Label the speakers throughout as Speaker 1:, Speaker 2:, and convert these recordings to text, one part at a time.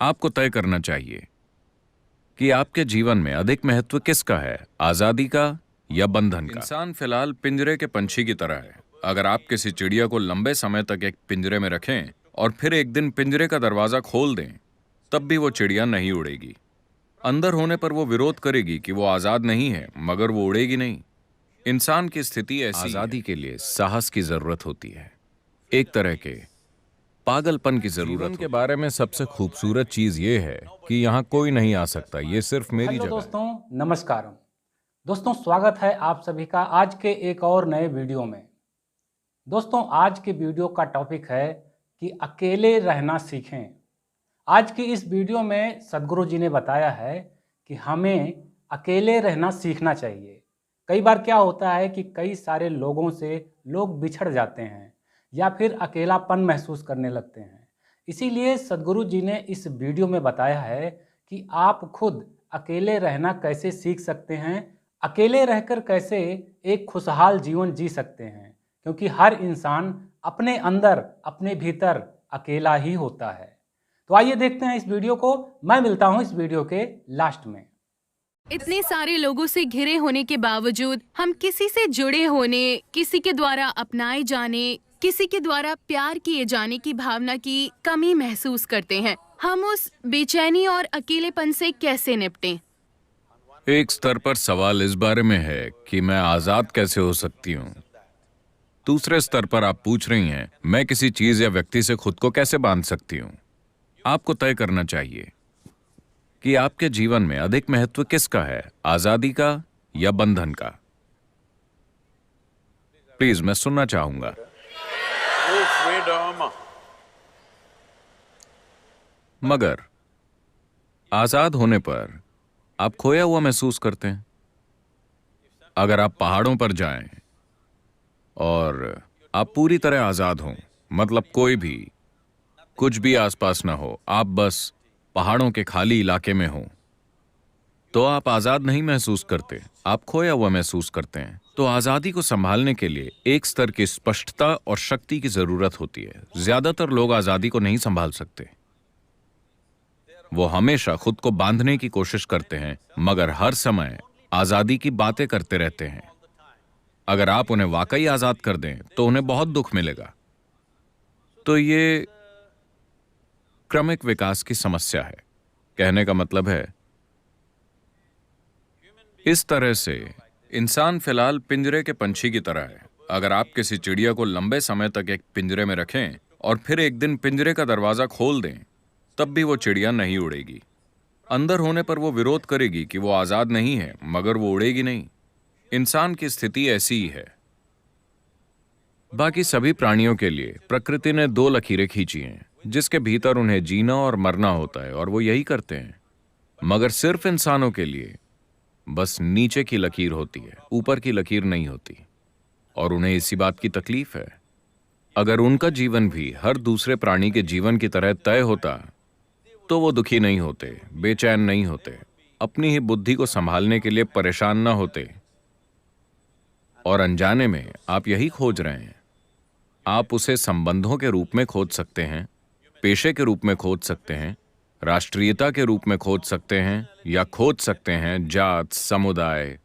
Speaker 1: आपको तय करना चाहिए कि आपके जीवन में अधिक महत्व किसका है, आजादी का या बंधन का। इंसान फिलहाल पिंजरे के पंछी की तरह है। अगर आप किसी चिड़िया को लंबे समय तक एक पिंजरे में रखें और फिर एक दिन पिंजरे का दरवाजा खोल दें, तब भी वो चिड़िया नहीं उड़ेगी। अंदर होने पर वो विरोध करेगी कि वो आजाद नहीं है, मगर वो उड़ेगी नहीं। इंसान की स्थिति ऐसी आजादी के लिए साहस की जरूरत होती है, एक तरह के पागलपन की जरूरत। जीवन के बारे में सबसे खूबसूरत चीज ये है कि यहाँ कोई नहीं आ सकता, ये सिर्फ मेरी
Speaker 2: हेलो
Speaker 1: जगह है।
Speaker 2: दोस्तों, नमस्कारम। दोस्तों, स्वागत है आप सभी का आज के एक और नए वीडियो में। दोस्तों, आज के वीडियो का टॉपिक है कि अकेले रहना सीखें। आज की इस वीडियो में सद्गुरु जी ने बताया है कि हमें अकेले रहना सीखना चाहिए। कई बार क्या होता है कि कई सारे लोगों से लोग बिछड़ जाते हैं या फिर अकेलापन महसूस करने लगते हैं। इसीलिए सद्गुरु जी ने इस वीडियो में बताया है कि आप खुद अकेले रहना कैसे सीख सकते हैं, अकेले रहकर कैसे एक खुशहाल जीवन जी सकते हैं, क्योंकि हर इंसान अपने अंदर, अपने भीतर अकेला ही होता है। तो आइए देखते हैं इस वीडियो को। मैं मिलता हूं इस वीडियो के लास्ट में।
Speaker 3: इतने सारे लोगों से घिरे होने के बावजूद हम किसी से जुड़े होने, किसी के द्वारा अपनाए जाने, किसी के द्वारा प्यार किए जाने की भावना की कमी महसूस करते हैं। हम उस बेचैनी और अकेलेपन से कैसे निपटें?
Speaker 1: एक स्तर पर सवाल इस बारे में है कि मैं आजाद कैसे हो सकती हूँ। दूसरे स्तर पर आप पूछ रही हैं, मैं किसी चीज या व्यक्ति से खुद को कैसे बांध सकती हूँ। आपको तय करना चाहिए कि आपके जीवन में अधिक महत्व किसका है, आजादी का या बंधन का। प्लीज, मैं सुनना चाहूंगा। मगर आजाद होने पर आप खोया हुआ महसूस करते हैं। अगर आप पहाड़ों पर जाएं और आप पूरी तरह आजाद हों, मतलब कोई भी, कुछ भी आसपास ना हो, आप बस पहाड़ों के खाली इलाके में हो, तो आप आजाद नहीं महसूस करते, आप खोया हुआ महसूस करते हैं। तो आजादी को संभालने के लिए एक स्तर की स्पष्टता और शक्ति की जरूरत होती है। ज्यादातर लोग आजादी को नहीं संभाल सकते। वो हमेशा खुद को बांधने की कोशिश करते हैं, मगर हर समय आजादी की बातें करते रहते हैं। अगर आप उन्हें वाकई आजाद कर दें तो उन्हें बहुत दुख मिलेगा। तो ये क्रमिक विकास की समस्या है। कहने का मतलब है, इस तरह से इंसान फिलहाल पिंजरे के पंछी की तरह है। अगर आप किसी चिड़िया को लंबे समय तक एक पिंजरे में रखें और फिर एक दिन पिंजरे का दरवाजा खोल दें, तब भी वो चिड़िया नहीं उड़ेगी। अंदर होने पर वो विरोध करेगी कि वो आजाद नहीं है, मगर वो उड़ेगी नहीं। इंसान की स्थिति ऐसी ही है। बाकी सभी प्राणियों के लिए प्रकृति ने दो लकीरें खींची हैं, जिसके भीतर उन्हें जीना और मरना होता है, और वो यही करते हैं। मगर सिर्फ इंसानों के लिए बस नीचे की लकीर होती है, ऊपर की लकीर नहीं होती। और उन्हें इसी बात की तकलीफ है। अगर उनका जीवन भी हर दूसरे प्राणी के जीवन की तरह तय होता तो वो दुखी नहीं होते, बेचैन नहीं होते, अपनी ही बुद्धि को संभालने के लिए परेशान ना होते। और अनजाने में आप यही खोज रहे हैं। आप उसे संबंधों के रूप में खोज सकते हैं, पेशे के रूप में खोज सकते हैं, राष्ट्रीयता के रूप में खोज सकते हैं, या खोज सकते हैं जात, समुदाय,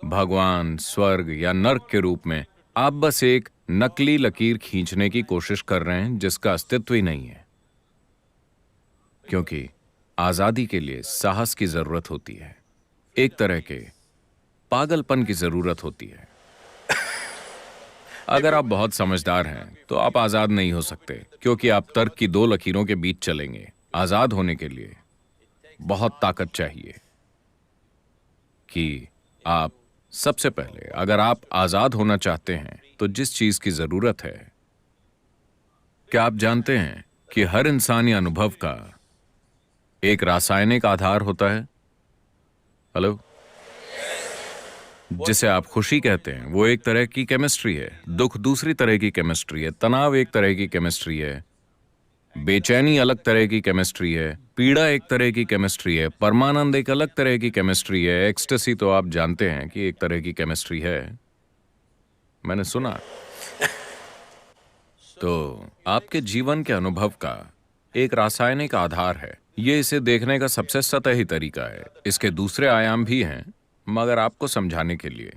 Speaker 1: भगवान, स्वर्ग या नर्क के रूप में। आप बस एक नकली लकीर खींचने की कोशिश कर रहे हैं जिसका अस्तित्व ही नहीं है। क्योंकि आजादी के लिए साहस की जरूरत होती है, एक तरह के पागलपन की जरूरत होती है। अगर आप बहुत समझदार हैं तो आप आजाद नहीं हो सकते, क्योंकि आप तर्क की दो लकीरों के बीच चलेंगे। आजाद होने के लिए बहुत ताकत चाहिए। कि आप सबसे पहले, अगर आप आजाद होना चाहते हैं तो जिस चीज की जरूरत है, क्या आप जानते हैं कि हर इंसानी अनुभव का एक रासायनिक आधार होता है? हेलो, जिसे आप खुशी कहते हैं, वो एक तरह की केमिस्ट्री है, दुख दूसरी तरह की केमिस्ट्री है, तनाव एक तरह की केमिस्ट्री है, बेचैनी अलग तरह की केमिस्ट्री है, पीड़ा एक तरह की केमिस्ट्री है, परमानंद एक अलग तरह की केमिस्ट्री है, एक्सटेसी तो आप जानते हैं कि एक तरह की केमिस्ट्री है, मैंने सुना। तो आपके जीवन के अनुभव का एक रासायनिक आधार है। ये इसे देखने का सबसे सतही तरीका है। इसके दूसरे आयाम भी हैं, मगर आपको समझाने के लिए,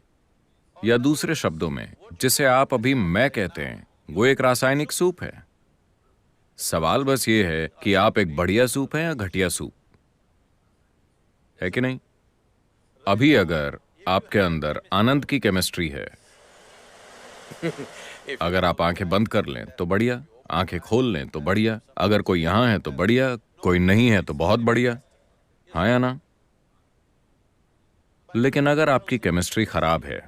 Speaker 1: या दूसरे शब्दों में जिसे आप अभी मैं कहते हैं, वो एक रासायनिक सूप है। सवाल बस ये है कि आप एक बढ़िया सूप हैं या घटिया सूप, है कि नहीं? अभी अगर आपके अंदर आनंद की केमिस्ट्री है, अगर आप आंखें बंद कर लें तो बढ़िया, आंखें खोल लें तो बढ़िया, अगर कोई यहां है तो बढ़िया, कोई नहीं है तो बहुत बढ़िया, हाँ या ना? लेकिन अगर आपकी केमिस्ट्री खराब है,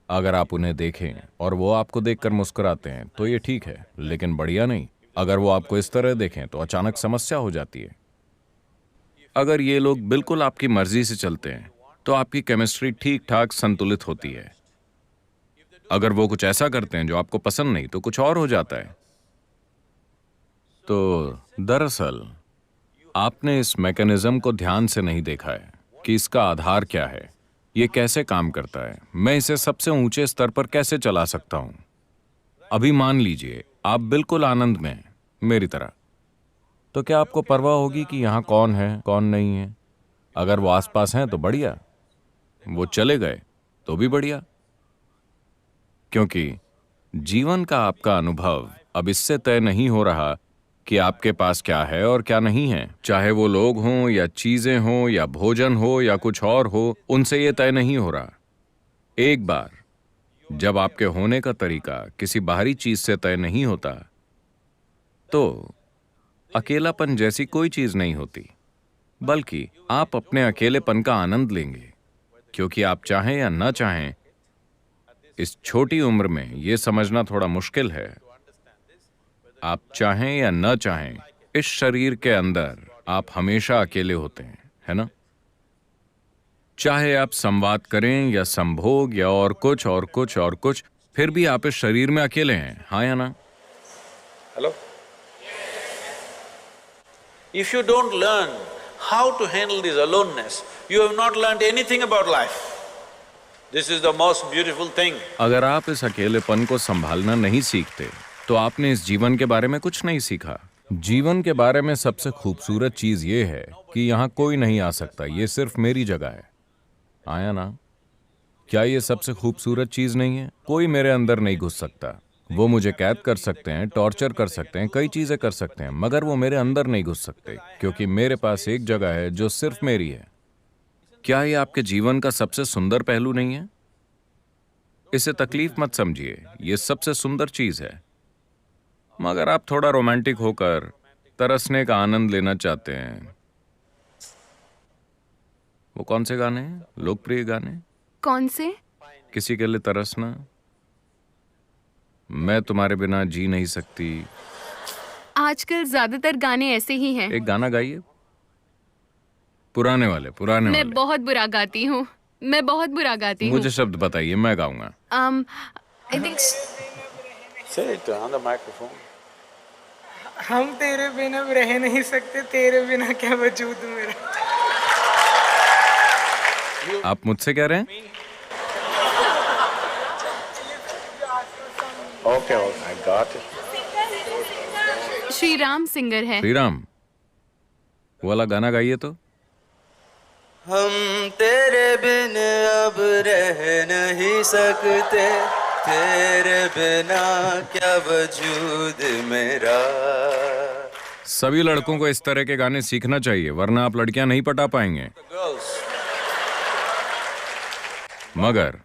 Speaker 1: अगर आप उन्हें देखें और वो आपको देखकर मुस्कुराते हैं तो ये ठीक है, लेकिन बढ़िया नहीं। अगर वो आपको इस तरह देखें तो अचानक समस्या हो जाती है। अगर ये लोग बिल्कुल आपकी मर्जी से चलते हैं तो आपकी केमिस्ट्री ठीक ठाक संतुलित होती है। अगर वो कुछ ऐसा करते हैं जो आपको पसंद नहीं तो कुछ और हो जाता है। तो दरअसल आपने इस मैकेनिज्म को ध्यान से नहीं देखा है कि इसका आधार क्या है, ये कैसे काम करता है, मैं इसे सबसे ऊंचे स्तर पर कैसे चला सकता हूं। अभी मान लीजिए आप बिल्कुल आनंद में हैं, मेरी तरह, तो क्या आपको परवाह होगी कि यहां कौन है कौन नहीं है? अगर वो आसपास हैं तो बढ़िया, वो चले गए तो भी बढ़िया, क्योंकि जीवन का आपका अनुभव अब इससे तय नहीं हो रहा कि आपके पास क्या है और क्या नहीं है। चाहे वो लोग हों या चीजें हों या भोजन हो या कुछ और हो, उनसे ये तय नहीं हो रहा। एक बार जब आपके होने का तरीका किसी बाहरी चीज से तय नहीं होता तो अकेलापन जैसी कोई चीज नहीं होती, बल्कि आप अपने अकेलेपन का आनंद लेंगे, क्योंकि आप चाहें या ना चाहें, इस छोटी उम्र में यह समझना थोड़ा मुश्किल है, आप चाहें या न चाहें, इस शरीर के अंदर आप हमेशा अकेले होते हैं, है ना? चाहे आप संवाद करें या संभोग या और कुछ और कुछ और कुछ, फिर भी आप इस शरीर में अकेले हैं, हाँ या ना?
Speaker 4: Hello? If you don't learn how to handle this aloneness, you have not learned anything about life. This is the most beautiful thing.
Speaker 1: अगर आप इस अकेलेपन को संभालना नहीं सीखते तो आपने इस जीवन के बारे में कुछ नहीं सीखा। जीवन के बारे में सबसे खूबसूरत चीज ये है कि यहाँ कोई नहीं आ सकता, ये सिर्फ मेरी जगह है, आया ना? क्या ये सबसे खूबसूरत चीज नहीं है? कोई मेरे अंदर नहीं घुस सकता। वो मुझे कैद कर सकते हैं, टॉर्चर कर सकते हैं, कई चीजें कर सकते हैं, मगर वो मेरे अंदर नहीं घुस सकते, क्योंकि मेरे पास एक जगह है जो सिर्फ मेरी है। क्या ये आपके जीवन का सबसे सुंदर पहलू नहीं है? इसे तकलीफ मत समझिए, ये सबसे सुंदर चीज है। मगर आप थोड़ा रोमांटिक होकर तरसने का आनंद लेना चाहते हैं। वो कौन से गाने हैं? लोकप्रिय गाने?
Speaker 3: कौन से?
Speaker 1: किसी के लिए तरसना, मैं तुम्हारे बिना जी नहीं सकती।
Speaker 3: आजकल ज्यादातर गाने ऐसे ही हैं।
Speaker 1: एक गाना गाइए, पुराने वाले, पुराने
Speaker 3: मैं
Speaker 1: वाले।
Speaker 3: बहुत बुरा गाती हूँ, मैं बहुत बुरा गाती हूँ।
Speaker 1: मुझे शब्द बताइए, मैं गाऊंगा।
Speaker 3: I think
Speaker 4: Say it on the microphone.
Speaker 5: हम तेरे बिना रह नहीं सकते, तेरे बिना क्या वजूद मेरा।
Speaker 1: आप मुझसे कह रहे हैं?
Speaker 4: Okay, I got it.
Speaker 3: Shri Ram singer है।
Speaker 1: श्री राम, वो वाला गाना गाइए तो।
Speaker 6: हम तेरे बिन अब रह नहीं सकते, तेरे बिना क्या वजूद मेरा।
Speaker 1: सभी लड़कों को इस तरह के गाने सीखना चाहिए, वरना आप लड़कियां नहीं पटा पाएंगे।
Speaker 4: Girls,
Speaker 1: मगर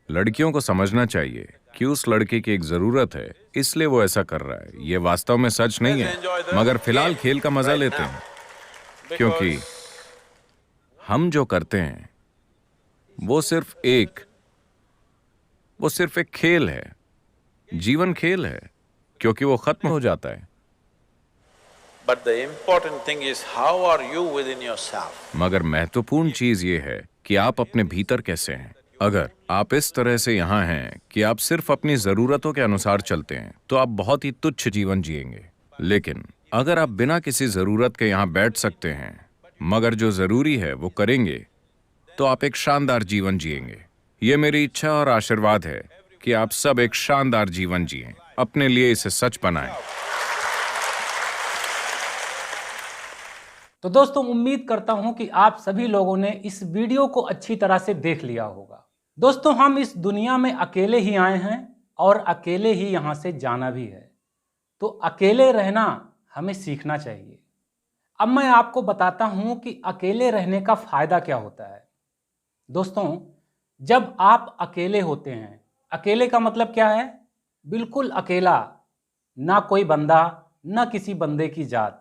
Speaker 1: लड़कियों को समझना चाहिए कि उस लड़के की एक जरूरत है, इसलिए वो ऐसा कर रहा है। ये वास्तव में सच नहीं है, मगर फिलहाल खेल का मजा लेते हैं, क्योंकि हम जो करते हैं वो सिर्फ एक खेल है। जीवन खेल है, क्योंकि वो खत्म हो जाता है।
Speaker 4: but the important thing is how are you within yourself?
Speaker 1: मगर महत्वपूर्ण चीज ये है कि आप अपने भीतर कैसे हैं। अगर आप इस तरह से यहाँ हैं कि आप सिर्फ अपनी जरूरतों के अनुसार चलते हैं तो आप बहुत ही तुच्छ जीवन जिएंगे। लेकिन अगर आप बिना किसी जरूरत के यहाँ बैठ सकते हैं, मगर जो जरूरी है वो करेंगे, तो आप एक शानदार जीवन जिएंगे। ये मेरी इच्छा और आशीर्वाद है कि आप सब एक शानदार जीवन जिएं, अपने लिए इसे सच बनाएं।
Speaker 2: तो दोस्तों उम्मीद करता हूं कि आप सभी लोगों ने इस वीडियो को अच्छी तरह से देख लिया होगा। दोस्तों हम इस दुनिया में अकेले ही आए हैं और अकेले ही यहाँ से जाना भी है, तो अकेले रहना हमें सीखना चाहिए। अब मैं आपको बताता हूं कि अकेले रहने का फायदा क्या होता है। दोस्तों जब आप अकेले होते हैं, अकेले का मतलब क्या है? बिल्कुल अकेला, ना कोई बंदा ना किसी बंदे की जात,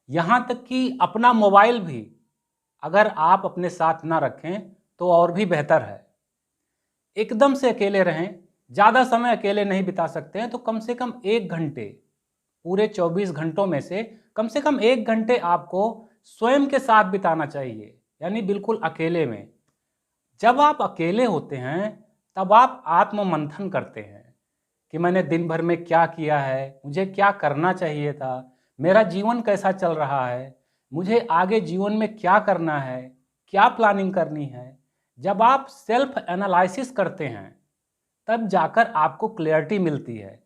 Speaker 2: यहाँ तक कि अपना मोबाइल भी अगर आप अपने साथ ना रखें तो और भी बेहतर है। एकदम से अकेले रहें, ज़्यादा समय अकेले नहीं बिता सकते हैं तो कम से कम 1 घंटे, पूरे 24 घंटों में से कम 1 घंटे आपको स्वयं के साथ बिताना चाहिए, यानी बिल्कुल अकेले में। जब आप अकेले होते हैं तब आप आत्ममंथन करते हैं कि मैंने दिन भर में क्या किया है, मुझे क्या करना चाहिए था, मेरा जीवन कैसा चल रहा है, मुझे आगे जीवन में क्या करना है, क्या प्लानिंग करनी है। जब आप सेल्फ एनालिसिस करते हैं तब जाकर आपको क्लैरिटी मिलती है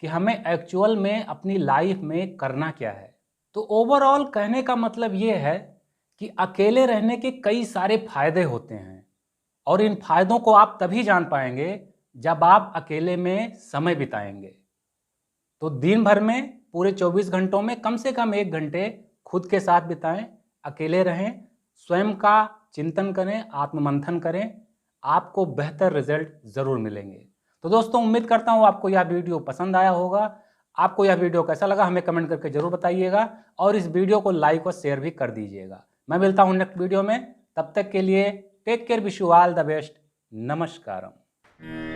Speaker 2: कि हमें एक्चुअल में अपनी लाइफ में करना क्या है। तो ओवरऑल कहने का मतलब ये है कि अकेले रहने के कई सारे फायदे होते हैं और इन फायदों को आप तभी जान पाएंगे जब आप अकेले में समय बिताएंगे। तो दिन भर में पूरे 24 घंटों में कम से कम 1 घंटे खुद के साथ बिताएं, अकेले रहें, स्वयं का चिंतन करें, आत्ममंथन करें, आपको बेहतर रिजल्ट ज़रूर मिलेंगे। तो दोस्तों उम्मीद करता हूँ आपको यह वीडियो पसंद आया होगा। आपको यह वीडियो कैसा लगा हमें कमेंट करके जरूर बताइएगा और इस वीडियो को लाइक और शेयर भी कर दीजिएगा। मैं मिलता हूँ नेक्स्ट वीडियो में, तब तक के लिए take care, wish you all the best, नमस्कारम।